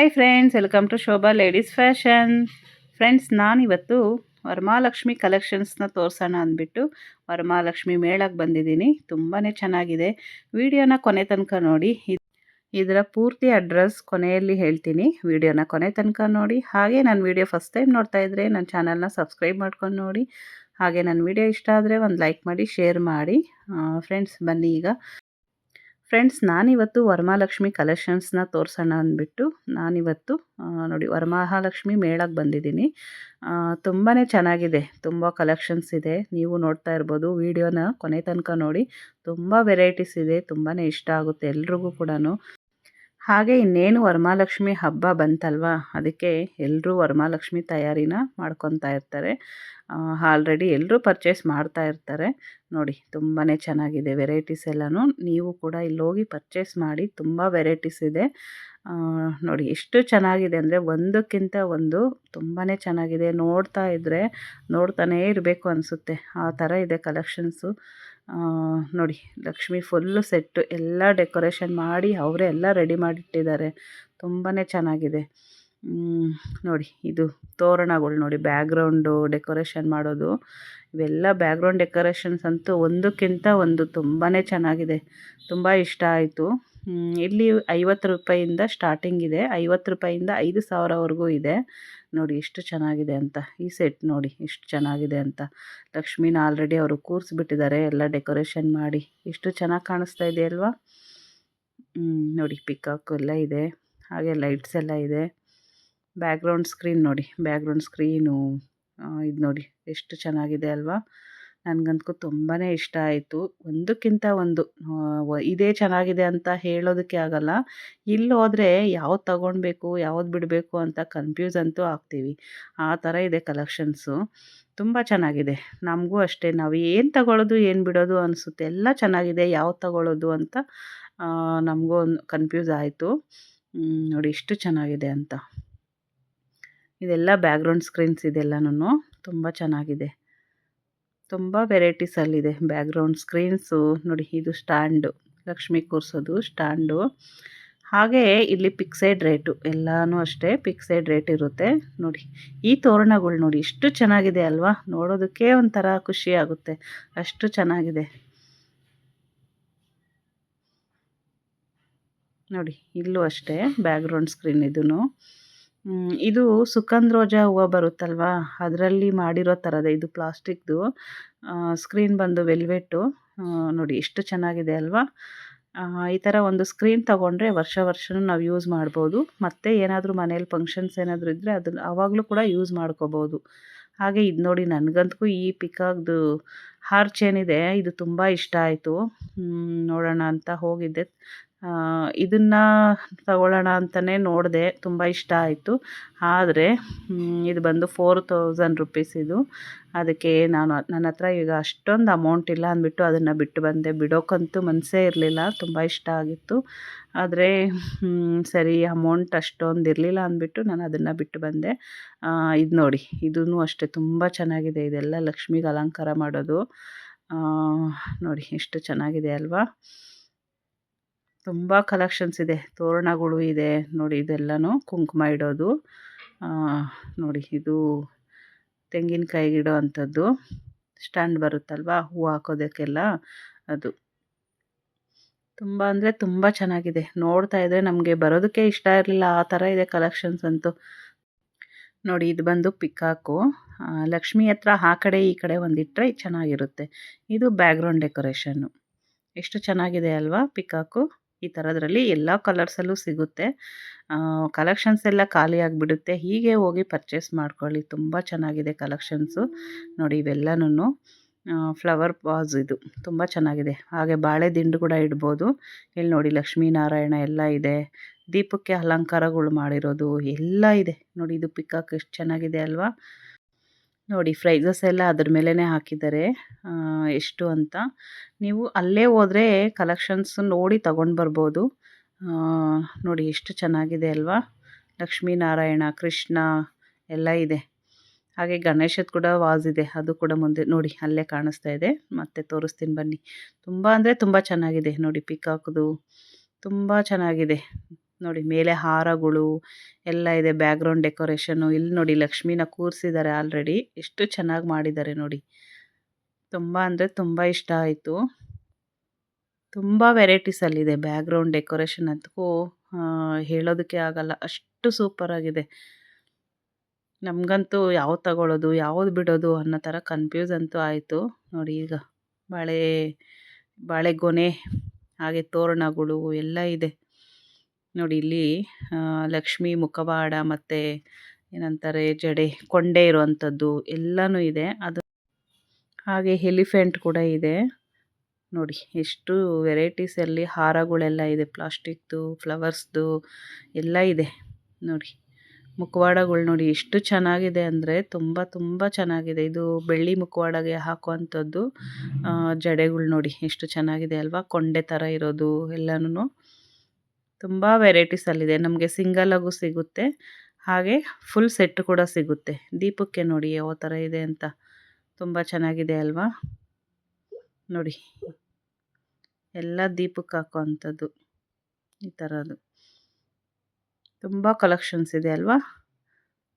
Hi friends, welcome to Shobha ladies fashion. Friends, ನಾನಿವತ್ತು ವರಮಹಾಲಕ್ಷ್ಮಿ ಕಲೆಕ್ಷನ್ಸ್ನ ತೋರಿಸೋಣ ಅಂದ್ಬಿಟ್ಟು ವರಮಹಾಲಕ್ಷ್ಮಿ ಮೇಳಕ್ಕೆ ಬಂದಿದ್ದೀನಿ. ತುಂಬಾ ಚೆನ್ನಾಗಿದೆ. ವಿಡಿಯೋನ ಕೊನೆ ತನಕ ನೋಡಿ. ಇದರ ಪೂರ್ತಿ ಅಡ್ರೆಸ್ ಕೊನೆಯಲ್ಲಿ ಹೇಳ್ತೀನಿ. ವಿಡಿಯೋನ ಕೊನೆ ತನಕ ನೋಡಿ. ಹಾಗೆ ನನ್ನ ವಿಡಿಯೋ ಫಸ್ಟ್ ಟೈಮ್ ನೋಡ್ತಾ ಇದ್ದರೆ ನನ್ನ ಚಾನಲ್ನ ಸಬ್ಸ್ಕ್ರೈಬ್ ಮಾಡ್ಕೊಂಡು ನೋಡಿ. ಹಾಗೆ ನನ್ನ ವಿಡಿಯೋ ಇಷ್ಟ ಆದರೆ ಒಂದು ಲೈಕ್ ಮಾಡಿ, ಶೇರ್ ಮಾಡಿ. ಫ್ರೆಂಡ್ಸ್, ಬನ್ನಿ ಈಗ. ಫ್ರೆಂಡ್ಸ್, ನಾನಿವತ್ತು ವರಮಹಾಲಕ್ಷ್ಮಿ ಕಲೆಕ್ಷನ್ಸ್ನ ತೋರಿಸೋಣ ಅಂದ್ಬಿಟ್ಟು ನಾನಿವತ್ತು ನೋಡಿ ವರಮಹಾಲಕ್ಷ್ಮಿ ಮೇಳಕ್ಕೆ ಬಂದಿದ್ದೀನಿ. ತುಂಬಾ ಚೆನ್ನಾಗಿದೆ. ತುಂಬ ಕಲೆಕ್ಷನ್ಸ್ ಇದೆ. ನೀವು ನೋಡ್ತಾ ಇರ್ಬೋದು. ವಿಡಿಯೋನ ಕೊನೆ ತನಕ ನೋಡಿ. ತುಂಬ ವೆರೈಟೀಸ್ ಇದೆ. ತುಂಬಾ ಇಷ್ಟ ಆಗುತ್ತೆ ಎಲ್ರಿಗೂ ಕೂಡ. ಹಾಗೆ ಇನ್ನೇನು ವರಮಹಾಲಕ್ಷ್ಮಿ ಹಬ್ಬ ಬಂತಲ್ವಾ, ಅದಕ್ಕೆ ಎಲ್ಲರೂ ವರಮಹಾಲಕ್ಷ್ಮಿ ತಯಾರಿನ ಮಾಡ್ಕೊತಾ ಇರ್ತಾರೆ. ಆಲ್ರೆಡಿ ಎಲ್ಲರೂ ಪರ್ಚೇಸ್ ಮಾಡ್ತಾ ಇರ್ತಾರೆ. ನೋಡಿ, ತುಂಬಾ ಚೆನ್ನಾಗಿದೆ ವೆರೈಟೀಸ್ ಎಲ್ಲನೂ. ನೀವು ಕೂಡ ಇಲ್ಲೋಗಿ ಪರ್ಚೇಸ್ ಮಾಡಿ. ತುಂಬ ವೆರೈಟೀಸ್ ಇದೆ. ನೋಡಿ ಎಷ್ಟು ಚೆನ್ನಾಗಿದೆ ಅಂದರೆ ಒಂದಕ್ಕಿಂತ ಒಂದು ತುಂಬಾ ಚೆನ್ನಾಗಿದೆ. ನೋಡ್ತಾ ಇದ್ದರೆ ನೋಡ್ತಾನೇ ಇರಬೇಕು ಅನಿಸುತ್ತೆ, ಆ ಥರ ಇದೆ ಕಲೆಕ್ಷನ್ಸು. ನೋಡಿ, ಲಕ್ಷ್ಮಿ ಫುಲ್ಲು ಸೆಟ್ಟು ಎಲ್ಲ ಡೆಕೋರೇಷನ್ ಮಾಡಿ ಅವರೇ ಎಲ್ಲ ರೆಡಿ ಮಾಡಿಟ್ಟಿದ್ದಾರೆ. ತುಂಬಾ ಚೆನ್ನಾಗಿದೆ. ನೋಡಿ, ಇದು ತೋರಣಗಳು ನೋಡಿ, ಬ್ಯಾಕ್ಗ್ರೌಂಡು ಡೆಕೋರೇಷನ್ ಮಾಡೋದು. ಇವೆಲ್ಲ ಬ್ಯಾಕ್ಗ್ರೌಂಡ್ ಡೆಕೋರೇಷನ್ಸ್ ಅಂತೂ ಒಂದಕ್ಕಿಂತ ಒಂದು ತುಂಬಾ ಚೆನ್ನಾಗಿದೆ. ತುಂಬ ಇಷ್ಟ ಆಯಿತು. ಇಲ್ಲಿ 50 ರೂಪಾಯಿಂದ ಸ್ಟಾರ್ಟಿಂಗ್ ಇದೆ. 50 ರೂಪಾಯಿಂದ 5,000ವರೆಗೂ ಇದೆ. ನೋಡಿ ಎಷ್ಟು ಚೆನ್ನಾಗಿದೆ ಅಂತ. ಈ ಸೆಟ್ ನೋಡಿ ಎಷ್ಟು ಚೆನ್ನಾಗಿದೆ ಅಂತ. ಲಕ್ಷ್ಮೀನ ಆಲ್ರೆಡಿ ಅವರು ಕೂರಿಸ್ಬಿಟ್ಟಿದ್ದಾರೆ ಎಲ್ಲ ಡೆಕೋರೇಷನ್ ಮಾಡಿ. ಎಷ್ಟು ಚೆನ್ನಾಗಿ ಕಾಣಿಸ್ತಾ ಇದೆ ಅಲ್ವಾ. ನೋಡಿ, ಪಿಕಾಕು ಎಲ್ಲ ಇದೆ. ಹಾಗೆ ಲೈಟ್ಸ್ ಎಲ್ಲ ಇದೆ. ಬ್ಯಾಕ್ಗ್ರೌಂಡ್ ಸ್ಕ್ರೀನ್ ನೋಡಿ, ಬ್ಯಾಕ್ಗ್ರೌಂಡ್ ಸ್ಕ್ರೀನು ಇದು ನೋಡಿ ಎಷ್ಟು ಚೆನ್ನಾಗಿದೆ ಅಲ್ವಾ. ನನಗಂತೂ ತುಂಬಾ ಇಷ್ಟ ಆಯಿತು. ಒಂದಕ್ಕಿಂತ ಒಂದು ಇದೇ ಚೆನ್ನಾಗಿದೆ ಅಂತ ಹೇಳೋದಕ್ಕೆ ಆಗಲ್ಲ. ಇಲ್ಲಿ ಹೋದರೆ ಯಾವ್ದು ತಗೊಳ್ಬೇಕು ಯಾವ್ದು ಬಿಡಬೇಕು ಅಂತ ಕನ್ಫ್ಯೂಸ್ ಅಂತೂ ಆಗ್ತೀವಿ. ಆ ಥರ ಇದೆ ಕಲೆಕ್ಷನ್ಸು. ತುಂಬ ಚೆನ್ನಾಗಿದೆ. ನಮಗೂ ಅಷ್ಟೇ, ನಾವು ಏನು ತಗೊಳ್ಳೋದು ಏನು ಬಿಡೋದು ಅನಿಸುತ್ತೆ. ಎಲ್ಲ ಚೆನ್ನಾಗಿದೆ, ಯಾವ್ದು ತಗೊಳ್ಳೋದು ಅಂತ ನಮಗೂ ಒಂದು ಕನ್ಫ್ಯೂಸ್ ಆಯಿತು. ನೋಡಿ ಎಷ್ಟು ಚೆನ್ನಾಗಿದೆ ಅಂತ. ಇದೆಲ್ಲ ಬ್ಯಾಕ್ಗ್ರೌಂಡ್ ಸ್ಕ್ರೀನ್ಸ್ ಇದೆಲ್ಲನೂ ತುಂಬ ಚೆನ್ನಾಗಿದೆ. ತುಂಬ ವೆರೈಟೀಸಲ್ಲಿದೆ ಬ್ಯಾಕ್ಗ್ರೌಂಡ್ ಸ್ಕ್ರೀನ್ಸು. ನೋಡಿ, ಇದು ಸ್ಟ್ಯಾಂಡು, ಲಕ್ಷ್ಮಿ ಕೂರಿಸೋದು ಸ್ಟ್ಯಾಂಡು. ಹಾಗೆ ಇಲ್ಲಿ ಫಿಕ್ಸೆಡ್ ರೇಟು, ಎಲ್ಲನೂ ಅಷ್ಟೇ ಫಿಕ್ಸೆಡ್ ರೇಟ್ ಇರುತ್ತೆ. ನೋಡಿ, ಈ ತೋರಣಗಳು ನೋಡಿ ಎಷ್ಟು ಚೆನ್ನಾಗಿದೆ ಅಲ್ವಾ. ನೋಡೋದಕ್ಕೆ ಒಂಥರ ಖುಷಿ ಆಗುತ್ತೆ, ಅಷ್ಟು ಚೆನ್ನಾಗಿದೆ. ನೋಡಿ, ಇಲ್ಲೂ ಅಷ್ಟೇ ಬ್ಯಾಕ್ಗ್ರೌಂಡ್ ಸ್ಕ್ರೀನ್ ಇದೂ. ಇದು ಸುಗಂಧ ರೋಜಾ ಹೂವು ಬರುತ್ತಲ್ವಾ, ಅದರಲ್ಲಿ ಮಾಡಿರೋ ಥರದ ಇದು ಪ್ಲಾಸ್ಟಿಕ್ದು. ಸ್ಕ್ರೀನ್ ಬಂದು ವೆಲ್ವೆಟ್ಟು. ನೋಡಿ ಎಷ್ಟು ಚೆನ್ನಾಗಿದೆ ಅಲ್ವಾ. ಈ ಥರ ಒಂದು ಸ್ಕ್ರೀನ್ ತೊಗೊಂಡ್ರೆ ವರ್ಷನೂ ನಾವು ಯೂಸ್ ಮಾಡ್ಬೋದು. ಮತ್ತು ಏನಾದರೂ ಮನೇಲಿ ಫಂಕ್ಷನ್ಸ್ ಏನಾದರೂ ಇದ್ದರೆ ಅದನ್ನು ಆವಾಗಲೂ ಕೂಡ ಯೂಸ್ ಮಾಡ್ಕೋಬೋದು. ಹಾಗೆ ಇದು ನೋಡಿ, ನನಗಂತೂ ಈ ಪಿಕಾಕ್ದು ಹಾರ್ ಚೈನ್ ಇದೆ, ಇದು ತುಂಬ ಇಷ್ಟ ಆಯಿತು. ನೋಡೋಣ ಅಂತ ಹೋಗಿದ್ದೆ. ಇದನ್ನು ತಗೊಳ್ಳೋಣ ಅಂತಲೇ ನೋಡಿದೆ. ತುಂಬ ಇಷ್ಟ ಆಯಿತು. ಆದರೆ ಇದು ಬಂದು 4,000 ರುಪೀಸ್ ಇದು. ಅದಕ್ಕೆ ನನ್ನ ಹತ್ರ ಈಗ ಅಷ್ಟೊಂದು ಅಮೌಂಟ್ ಇಲ್ಲ ಅಂದ್ಬಿಟ್ಟು ಅದನ್ನು ಬಿಟ್ಟು ಬಂದೆ. ಬಿಡೋಕ್ಕಂತೂ ಮನಸ್ಸೇ ಇರಲಿಲ್ಲ, ತುಂಬ ಇಷ್ಟ ಆಗಿತ್ತು. ಆದರೆ ಸರಿ, ಅಮೌಂಟ್ ಅಷ್ಟೊಂದು ಇರಲಿಲ್ಲ ಅಂದ್ಬಿಟ್ಟು ನಾನು ಅದನ್ನು ಬಿಟ್ಟು ಬಂದೆ. ಇದು ನೋಡಿ, ಇದೂ ಅಷ್ಟೇ ತುಂಬ ಚೆನ್ನಾಗಿದೆ. ಇದೆಲ್ಲ ಲಕ್ಷ್ಮಿಗೆ ಅಲಂಕಾರ ಮಾಡೋದು. ನೋಡಿ ಎಷ್ಟು ಚೆನ್ನಾಗಿದೆ ಅಲ್ವಾ. ತುಂಬ ಕಲೆಕ್ಷನ್ಸ್ ಇದೆ. ತೋರಣಗಳು ಇದೆ ನೋಡಿ, ಇದೆಲ್ಲನೂ ಕುಂಕುಮ ಇಡೋದು. ನೋಡಿ, ಇದು ತೆಂಗಿನಕಾಯಿಗೆ ಇಡೋ ಅಂಥದ್ದು ಸ್ಟ್ಯಾಂಡ್ ಬರುತ್ತಲ್ವ ಹೂವು ಹಾಕೋದಕ್ಕೆಲ್ಲ, ಅದು ತುಂಬ ಅಂದರೆ ತುಂಬ ಚೆನ್ನಾಗಿದೆ. ನೋಡ್ತಾ ಇದ್ದರೆ ನಮಗೆ ಬರೋದಕ್ಕೆ ಇಷ್ಟ ಇರಲಿಲ್ಲ, ಆ ಥರ ಇದೆ ಕಲೆಕ್ಷನ್ಸ್ ಅಂತೂ. ನೋಡಿ, ಇದು ಬಂದು ಪಿಕಾಕು. ಲಕ್ಷ್ಮಿ ಹತ್ರ ಆ ಕಡೆ ಈ ಕಡೆ ಒಂದಿಟ್ಟರೆ ಚೆನ್ನಾಗಿರುತ್ತೆ. ಇದು ಬ್ಯಾಕ್ಗ್ರೌಂಡ್ ಡೆಕೋರೇಷನ್ನು. ಎಷ್ಟು ಚೆನ್ನಾಗಿದೆ ಅಲ್ವಾ ಪಿಕಾಕು. ಈ ಥರದ್ರಲ್ಲಿ ಎಲ್ಲ ಕಲರ್ಸಲ್ಲೂ ಸಿಗುತ್ತೆ. ಕಲೆಕ್ಷನ್ಸ್ ಎಲ್ಲ ಖಾಲಿ ಆಗಿಬಿಡುತ್ತೆ. ಹೀಗೆ ಹೋಗಿ ಪರ್ಚೇಸ್ ಮಾಡ್ಕೊಳ್ಳಿ. ತುಂಬ ಚೆನ್ನಾಗಿದೆ ಕಲೆಕ್ಷನ್ಸು. ನೋಡಿ, ಇವೆಲ್ಲನೂ ಫ್ಲವರ್ ವಾಸ್, ಇದು ತುಂಬ ಚೆನ್ನಾಗಿದೆ. ಹಾಗೆ ಬಾಳೆ ದಿಂಡು ಕೂಡ ಇಡ್ಬೋದು. ಇಲ್ಲಿ ನೋಡಿ, ಲಕ್ಷ್ಮೀನಾರಾಯಣ ಎಲ್ಲ ಇದೆ. ದೀಪಕ್ಕೆ ಅಲಂಕಾರಗಳು ಮಾಡಿರೋದು ಎಲ್ಲ ಇದೆ. ನೋಡಿ, ಇದು ಪಿಕಾಕ್ ಎಷ್ಟು ಚೆನ್ನಾಗಿದೆ ಅಲ್ವಾ. ನೋಡಿ, ಪ್ರೈಸಸ್ ಎಲ್ಲ ಅದ್ರ ಮೇಲೇ ಹಾಕಿದ್ದಾರೆ ಎಷ್ಟು ಅಂತ. ನೀವು ಅಲ್ಲೇ ಹೋದರೆ ಕಲೆಕ್ಷನ್ಸ್ ನೋಡಿ ತಗೊಂಡು ಬರ್ಬೋದು. ನೋಡಿ ಎಷ್ಟು ಚೆನ್ನಾಗಿದೆ ಅಲ್ವಾ. ಲಕ್ಷ್ಮೀನಾರಾಯಣ, ಕೃಷ್ಣ ಎಲ್ಲ ಇದೆ. ಹಾಗೆ ಗಣೇಶದ ಕೂಡ ವಾಸ್ ಇದೆ, ಅದು ಕೂಡ ಮುಂದೆ ನೋಡಿ ಅಲ್ಲೇ ಕಾಣಿಸ್ತಾ ಇದೆ. ಮತ್ತೆ ತೋರಿಸ್ತೀನಿ ಬನ್ನಿ. ತುಂಬ ಅಂದರೆ ತುಂಬ ಚೆನ್ನಾಗಿದೆ ನೋಡಿ ಪಿಕಾಕ್ದು. ತುಂಬ ಚೆನ್ನಾಗಿದೆ. ನೋಡಿ ಮೇಲೆ ಹಾರಗಳು ಎಲ್ಲ ಇದೆ. ಬ್ಯಾಕ್ಗ್ರೌಂಡ್ ಡೆಕೋರೇಷನ್ನು ಇಲ್ಲಿ ನೋಡಿ ಲಕ್ಷ್ಮಿನ ಕೂರಿಸಿದ್ದಾರೆ ಆಲ್ರೆಡಿ. ಎಷ್ಟು ಚೆನ್ನಾಗಿ ಮಾಡಿದ್ದಾರೆ ನೋಡಿ. ತುಂಬ ಅಂದರೆ ತುಂಬ ಇಷ್ಟ ಆಯಿತು. ತುಂಬ ವೆರೈಟೀಸಲ್ಲಿದೆ ಬ್ಯಾಕ್ಗ್ರೌಂಡ್ ಡೆಕೋರೇಷನ್ ಅಂತೂ ಹೇಳೋದಕ್ಕೆ ಆಗಲ್ಲ, ಅಷ್ಟು ಸೂಪರಾಗಿದೆ. ನಮಗಂತೂ ಯಾವ್ದು ತಗೊಳ್ಳೋದು ಯಾವ್ದು ಬಿಡೋದು ಅನ್ನೋ ಥರ ಕನ್ಫ್ಯೂಸ್ ಅಂತೂ ಆಯಿತು. ನೋಡಿ ಈಗ ಬಾಳೆಗೊನೆ ಹಾಗೆ ತೋರಣಗಳು ಎಲ್ಲ ಇದೆ. ನೋಡಿ ಇಲ್ಲಿ ಲಕ್ಷ್ಮಿ ಮುಖವಾಡ ಮತ್ತು ಏನಂತಾರೆ ಜಡೆ ಕೊಂಡೆ ಇರುವಂಥದ್ದು ಎಲ್ಲನೂ ಇದೆ. ಅದು ಹಾಗೆ ಎಲಿಫೆಂಟ್ ಕೂಡ ಇದೆ. ನೋಡಿ ಎಷ್ಟು ವೆರೈಟೀಸಲ್ಲಿ ಹಾರಗಳೆಲ್ಲ ಇದೆ. ಪ್ಲಾಸ್ಟಿಕ್ದು, ಫ್ಲವರ್ಸ್ದು ಎಲ್ಲ ಇದೆ. ನೋಡಿ ಮುಖವಾಡಗಳು ನೋಡಿ ಎಷ್ಟು ಚೆನ್ನಾಗಿದೆ ಅಂದರೆ ತುಂಬ ತುಂಬ ಚೆನ್ನಾಗಿದೆ. ಇದು ಬೆಳ್ಳಿ ಮುಖವಾಡಗೆ ಹಾಕುವಂಥದ್ದು ಜಡೆಗಳು ನೋಡಿ ಎಷ್ಟು ಚೆನ್ನಾಗಿದೆ ಅಲ್ವಾ. ಕೊಂಡೆ ಥರ ಇರೋದು ಎಲ್ಲನೂ ತುಂಬ ವೆರೈಟೀಸಲ್ಲಿದೆ. ನಮಗೆ ಸಿಂಗಲಾಗೂ ಸಿಗುತ್ತೆ, ಹಾಗೆ ಫುಲ್ ಸೆಟ್ ಕೂಡ ಸಿಗುತ್ತೆ. ದೀಪಕ್ಕೆ ನೋಡಿ ಯಾವ ಥರ ಇದೆ ಅಂತ, ತುಂಬ ಚೆನ್ನಾಗಿದೆ ಅಲ್ವಾ. ನೋಡಿ ಎಲ್ಲ ದೀಪಕ್ಕೆ ಹಾಕುವಂಥದ್ದು ಈ ಥರದ್ದು ತುಂಬ ಕಲೆಕ್ಷನ್ಸ್ ಇದೆ ಅಲ್ವಾ.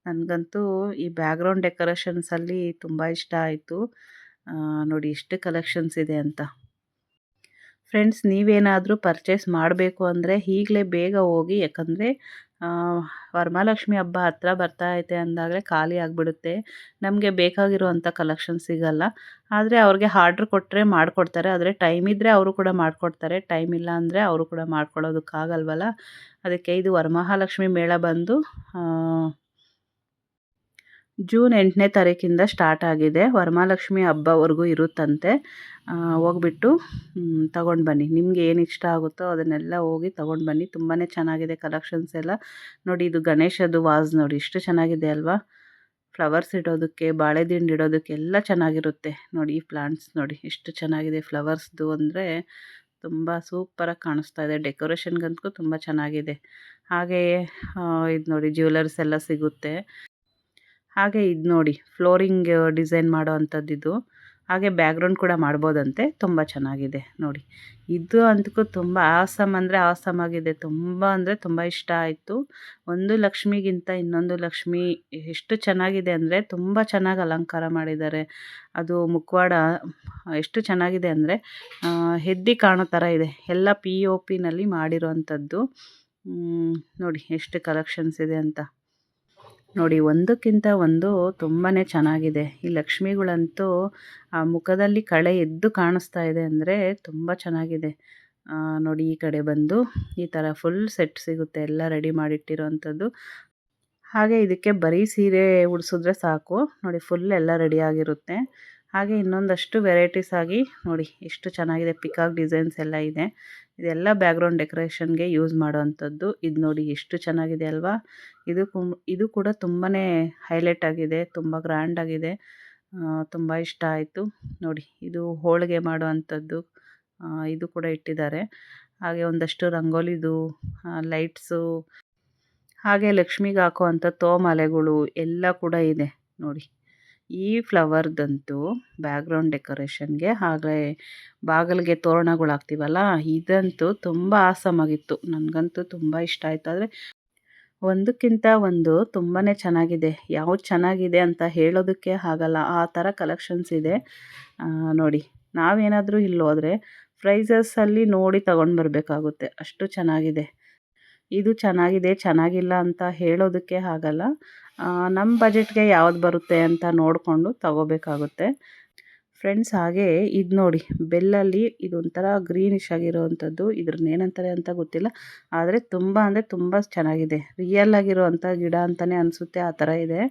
ನನಗಂತೂ ಈ ಬ್ಯಾಕ್ಗ್ರೌಂಡ್ ಡೆಕೋರೇಷನ್ಸಲ್ಲಿ ತುಂಬ ಇಷ್ಟ ಆಯಿತು. ನೋಡಿ ಎಷ್ಟು ಕಲೆಕ್ಷನ್ಸ್ ಇದೆ ಅಂತ. ಫ್ರೆಂಡ್ಸ್, ನೀವೇನಾದರೂ ಪರ್ಚೇಸ್ ಮಾಡಬೇಕು ಅಂದರೆ ಈಗಲೇ ಬೇಗ ಹೋಗಿ, ಯಾಕಂದರೆ ವರಮಹಾಲಕ್ಷ್ಮಿ ಹಬ್ಬ ಹತ್ತಿರ ಬರ್ತಾ ಐತೆ ಅಂದಾಗಲೇ ಖಾಲಿ ಆಗಿಬಿಡುತ್ತೆ. ನಮಗೆ ಬೇಕಾಗಿರುವಂಥ ಕಲೆಕ್ಷನ್ ಸಿಗಲ್ಲ. ಆದರೆ ಅವ್ರಿಗೆ ಆರ್ಡ್ರ್ ಕೊಟ್ಟರೆ ಮಾಡಿಕೊಡ್ತಾರೆ. ಆದರೆ ಟೈಮ್ ಇದ್ದರೆ ಅವರು ಕೂಡ ಮಾಡಿಕೊಡ್ತಾರೆ, ಟೈಮ್ ಇಲ್ಲ ಅಂದರೆ ಅವರು ಕೂಡ ಮಾಡ್ಕೊಳ್ಳೋದಕ್ಕಾಗಲ್ವಲ್ಲ. ಅದಕ್ಕೆ ಇದು ವರಮಹಾಲಕ್ಷ್ಮಿ ಮೇಳ ಬಂದು ಜೂನ್ 8ನೇ ತಾರೀಕಿಂದ ಸ್ಟಾರ್ಟ್ ಆಗಿದೆ. ವರಮಹಾಲಕ್ಷ್ಮಿ ಹಬ್ಬವರೆಗೂ ಇರುತ್ತಂತೆ. ಹೋಗ್ಬಿಟ್ಟು ತಗೊಂಡು ಬನ್ನಿ. ನಿಮಗೆ ಏನು ಇಷ್ಟ ಆಗುತ್ತೋ ಅದನ್ನೆಲ್ಲ ಹೋಗಿ ತೊಗೊಂಡು ಬನ್ನಿ. ತುಂಬಾ ಚೆನ್ನಾಗಿದೆ ಕಲೆಕ್ಷನ್ಸ್ ಎಲ್ಲ. ನೋಡಿ ಇದು ಗಣೇಶದ್ದು ವಾಸ್ ನೋಡಿ ಎಷ್ಟು ಚೆನ್ನಾಗಿದೆ ಅಲ್ವಾ. ಫ್ಲವರ್ಸ್ ಇಡೋದಕ್ಕೆ, ಬಾಳೆದಿಂಡು ಇಡೋದಕ್ಕೆ ಎಲ್ಲ ಚೆನ್ನಾಗಿರುತ್ತೆ. ನೋಡಿ ಈ ಪ್ಲಾಂಟ್ಸ್ ನೋಡಿ ಎಷ್ಟು ಚೆನ್ನಾಗಿದೆ. ಫ್ಲವರ್ಸ್ದು ಅಂದರೆ ತುಂಬ ಸೂಪರಾಗಿ ಕಾಣಿಸ್ತಾ ಇದೆ. ಡೆಕೋರೇಷನ್ಗಂತೂ ತುಂಬ ಚೆನ್ನಾಗಿದೆ. ಹಾಗೆಯೇ ಇದು ನೋಡಿ ಜ್ಯುವೆಲರ್ಸ್ ಎಲ್ಲ ಸಿಗುತ್ತೆ. ಹಾಗೆ ಇದು ನೋಡಿ ಫ್ಲೋರಿಂಗ್ ಡಿಸೈನ್ ಮಾಡೋ ಅಂಥದ್ದಿದು. ಹಾಗೆ ಬ್ಯಾಕ್ಗ್ರೌಂಡ್ ಕೂಡ ಮಾಡ್ಬೋದಂತೆ. ತುಂಬ ಚೆನ್ನಾಗಿದೆ ನೋಡಿ. ಇದು ಅಂತೂ ತುಂಬ ಆಸಮ್ ಅಂದರೆ ಆಸಮ್ ಆಗಿದೆ. ತುಂಬ ಅಂದರೆ ತುಂಬ ಇಷ್ಟ ಆಯಿತು. ಒಂದು ಲಕ್ಷ್ಮಿಗಿಂತ ಇನ್ನೊಂದು ಲಕ್ಷ್ಮಿ ಎಷ್ಟು ಚೆನ್ನಾಗಿದೆ ಅಂದರೆ ತುಂಬ ಚೆನ್ನಾಗಿ ಅಲಂಕಾರ ಮಾಡಿದ್ದಾರೆ. ಅದು ಮುಖವಾಡ ಎಷ್ಟು ಚೆನ್ನಾಗಿದೆ ಅಂದರೆ ಎದ್ದು ಕಾಣೋ ಥರ ಇದೆ. ಎಲ್ಲ POPನಲ್ಲಿ ಮಾಡಿರೋವಂಥದ್ದು. ನೋಡಿ ಎಷ್ಟು ಕಲೆಕ್ಷನ್ಸ್ ಇದೆ ಅಂತ. ನೋಡಿ ಒಂದಕ್ಕಿಂತ ಒಂದು ತುಂಬಾ ಚೆನ್ನಾಗಿದೆ. ಈ ಲಕ್ಷ್ಮಿಗಳಂತೂ ಆ ಮುಖದಲ್ಲಿ ಕಳೆ ಎದ್ದು ಕಾಣಿಸ್ತಾ ಇದೆ ಅಂದರೆ ತುಂಬ ಚೆನ್ನಾಗಿದೆ. ನೋಡಿ ಈ ಕಡೆ ಬಂದು ಈ ಥರ ಫುಲ್ ಸೆಟ್ ಸಿಗುತ್ತೆ, ಎಲ್ಲ ರೆಡಿ ಮಾಡಿಟ್ಟಿರೋವಂಥದ್ದು. ಹಾಗೆ ಇದಕ್ಕೆ ಬರೀ ಸೀರೆ ಉಡಿಸಿದ್ರೆ ಸಾಕು. ನೋಡಿ ಫುಲ್ ಎಲ್ಲ ರೆಡಿಯಾಗಿರುತ್ತೆ. ಹಾಗೆ ಇನ್ನೊಂದಷ್ಟು ವೆರೈಟೀಸ್ ಆಗಿ ನೋಡಿ ಎಷ್ಟು ಚೆನ್ನಾಗಿದೆ. ಪಿಕಾಕ್ ಡಿಸೈನ್ಸ್ ಎಲ್ಲ ಇದೆ. ಇದೆಲ್ಲ ಬ್ಯಾಕ್ಗ್ರೌಂಡ್ ಡೆಕೋರೇಷನ್ಗೆ ಯೂಸ್ ಮಾಡೋವಂಥದ್ದು. ಇದು ನೋಡಿ ಎಷ್ಟು ಚೆನ್ನಾಗಿದೆ ಅಲ್ವಾ. ಇದು ಕೂಡ ತುಂಬಾ ಹೈಲೈಟ್ ಆಗಿದೆ, ತುಂಬ ಗ್ರ್ಯಾಂಡ್ ಆಗಿದೆ. ತುಂಬ ಇಷ್ಟ ಆಯಿತು. ನೋಡಿ ಇದು ಹೋಳಿಗೆ ಮಾಡುವಂಥದ್ದು, ಇದು ಕೂಡ ಇಟ್ಟಿದ್ದಾರೆ. ಹಾಗೆ ಒಂದಷ್ಟು ರಂಗೋಲಿದು ಲೈಟ್ಸು, ಹಾಗೆ ಲಕ್ಷ್ಮಿಗೆ ಹಾಕುವಂಥ ತೋಮಾಲೆಗಳು ಎಲ್ಲ ಕೂಡ ಇದೆ ನೋಡಿ. ಈ ಫ್ಲವರ್ದಂತೂ ಬ್ಯಾಕ್ಗ್ರೌಂಡ್ ಡೆಕೋರೇಷನ್ಗೆ, ಹಾಗೆ ಬಾಗಿಲಿಗೆ ತೋರಣಗಳು ಹಾಕ್ತೀವಲ್ಲ, ಇದಂತೂ ತುಂಬ ಆಸಮಾಗಿತ್ತು. ನನಗಂತೂ ತುಂಬ ಇಷ್ಟ ಆಯಿತು. ಆದರೆ ಒಂದಕ್ಕಿಂತ ಒಂದು ತುಂಬಾ ಚೆನ್ನಾಗಿದೆ. ಯಾವ್ದು ಚೆನ್ನಾಗಿದೆ ಅಂತ ಹೇಳೋದಕ್ಕೆ ಆಗಲ್ಲ, ಆ ಥರ ಕಲೆಕ್ಷನ್ಸ್ ಇದೆ. ನೋಡಿ ನಾವೇನಾದರೂ ಇಲ್ಲಿ ಹೋದರೆ ಪ್ರೈಸಸಲ್ಲಿ ನೋಡಿ ತಗೊಂಡು ಬರಬೇಕಾಗುತ್ತೆ, ಅಷ್ಟು ಚೆನ್ನಾಗಿದೆ. ಇದು ಚೆನ್ನಾಗಿದೆ ಚೆನ್ನಾಗಿಲ್ಲ ಅಂತ ಹೇಳೋದಕ್ಕೆ ಆಗಲ್ಲ. ನಮ್ಮ ಬಜೆಟ್ಗೆ ಯಾವ್ದು ಬರುತ್ತೆ ಅಂತ ನೋಡಿಕೊಂಡು ತಗೋಬೇಕಾಗುತ್ತೆ ಫ್ರೆಂಡ್ಸ್. ಹಾಗೆ ಇದು ನೋಡಿ ಬೆಲ್ಲಲ್ಲಿ ಇದೊಂಥರ ಗ್ರೀನಿಶ್ ಆಗಿರೋವಂಥದ್ದು. ಇದ್ರನ್ನ ಏನಂತಾರೆ ಅಂತ ಗೊತ್ತಿಲ್ಲ, ಆದರೆ ಅಂದರೆ ತುಂಬ ಚೆನ್ನಾಗಿದೆ. ರಿಯಲ್ ಆಗಿರೋವಂಥ ಗಿಡ ಅಂತಲೇ ಅನಿಸುತ್ತೆ, ಆ ಥರ ಇದೆ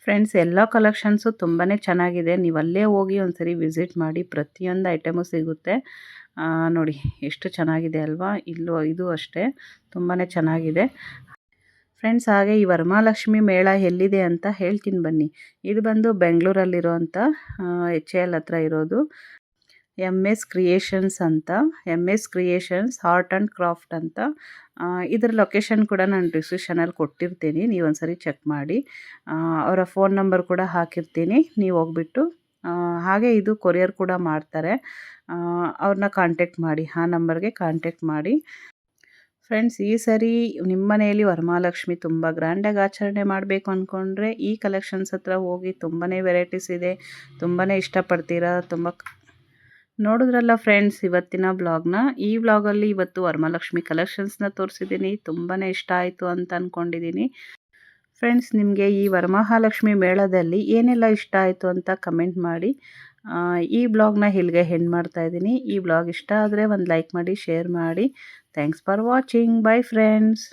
ಫ್ರೆಂಡ್ಸ್. ಎಲ್ಲ ಕಲೆಕ್ಷನ್ಸು ತುಂಬಾ ಚೆನ್ನಾಗಿದೆ. ನೀವು ಅಲ್ಲೇ ಹೋಗಿ ಒಂದ್ಸರಿ ವಿಸಿಟ್ ಮಾಡಿ, ಪ್ರತಿಯೊಂದು ಐಟಮು ಸಿಗುತ್ತೆ. ನೋಡಿ ಎಷ್ಟು ಚೆನ್ನಾಗಿದೆ ಅಲ್ವಾ. ಇದು ಅಷ್ಟೇ ತುಂಬಾ ಚೆನ್ನಾಗಿದೆ ಫ್ರೆಂಡ್ಸ್. ಹಾಗೆ ಈ ವರಮಹಾಲಕ್ಷ್ಮಿ ಮೇಳ ಎಲ್ಲಿದೆ ಅಂತ ಹೇಳ್ತೀನಿ ಬನ್ನಿ. ಇದು ಬಂದು ಬೆಂಗಳೂರಲ್ಲಿರೋವಂಥ HAL ಹತ್ರ ಇರೋದು MS ಕ್ರಿಯೇಷನ್ಸ್ ಅಂತ. MS creations art and craft ಅಂತ. ಇದರ ಲೊಕೇಶನ್ ಕೂಡ ನಾನು ಡಿಸ್ಕ್ರಿಪ್ಷನಲ್ಲಿ ಕೊಟ್ಟಿರ್ತೀನಿ, ನೀವು ಒಂದ್ಸರಿ ಚೆಕ್ ಮಾಡಿ. ಅವರ ಫೋನ್ ನಂಬರ್ ಕೂಡ ಹಾಕಿರ್ತೀನಿ, ನೀವು ಹೋಗ್ಬಿಟ್ಟು ಹಾಗೆ ಇದು ಕೊರಿಯರ್ ಕೂಡ ಮಾಡ್ತಾರೆ. ಅವ್ರನ್ನ ಕಾಂಟ್ಯಾಕ್ಟ್ ಮಾಡಿ, ಆ ನಂಬರ್ಗೆ ಕಾಂಟ್ಯಾಕ್ಟ್ ಮಾಡಿ ಫ್ರೆಂಡ್ಸ್, ಈ ಸರಿ ನಿಮ್ಮ ಮನೆಯಲ್ಲಿ ವರಮಹಾಲಕ್ಷ್ಮಿ ತುಂಬ ಗ್ರ್ಯಾಂಡಾಗಿ ಆಚರಣೆ ಮಾಡಬೇಕು ಅಂದ್ಕೊಂಡ್ರೆ ಈ ಕಲೆಕ್ಷನ್ಸ್ ಹತ್ರ ಹೋಗಿ ತುಂಬಾ ವೆರೈಟೀಸ್ ಇದೆ. ತುಂಬಾ ಇಷ್ಟಪಡ್ತೀರಾ. ನೋಡಿದ್ರಲ್ಲ ಫ್ರೆಂಡ್ಸ್ ಇವತ್ತಿನ ಬ್ಲಾಗ್ನ. ಈ ಬ್ಲಾಗಲ್ಲಿ ಇವತ್ತು ವರಮಹಾಲಕ್ಷ್ಮಿ ಕಲೆಕ್ಷನ್ಸ್ನ ತೋರಿಸಿದ್ದೀನಿ. ತುಂಬಾ ಇಷ್ಟ ಆಯಿತು ಅಂತ ಅಂದ್ಕೊಂಡಿದ್ದೀನಿ. ಫ್ರೆಂಡ್ಸ್, ನಿಮಗೆ ಈ ವರಮಹಾಲಕ್ಷ್ಮಿ ಮೇಳದಲ್ಲಿ ಏನೆಲ್ಲ ಇಷ್ಟ ಆಯಿತು ಅಂತ ಕಮೆಂಟ್ ಮಾಡಿ. ಈ ಬ್ಲಾಗ್ನ ಇಲ್ಲಿಗೆ ಎಂಡ್ ಮಾಡ್ತಾ ಇದ್ದೀನಿ. ಈ ಬ್ಲಾಗ್ ಇಷ್ಟ ಆದರೆ ಒಂದು ಲೈಕ್ ಮಾಡಿ, ಶೇರ್ ಮಾಡಿ. Thanks for watching. By friends.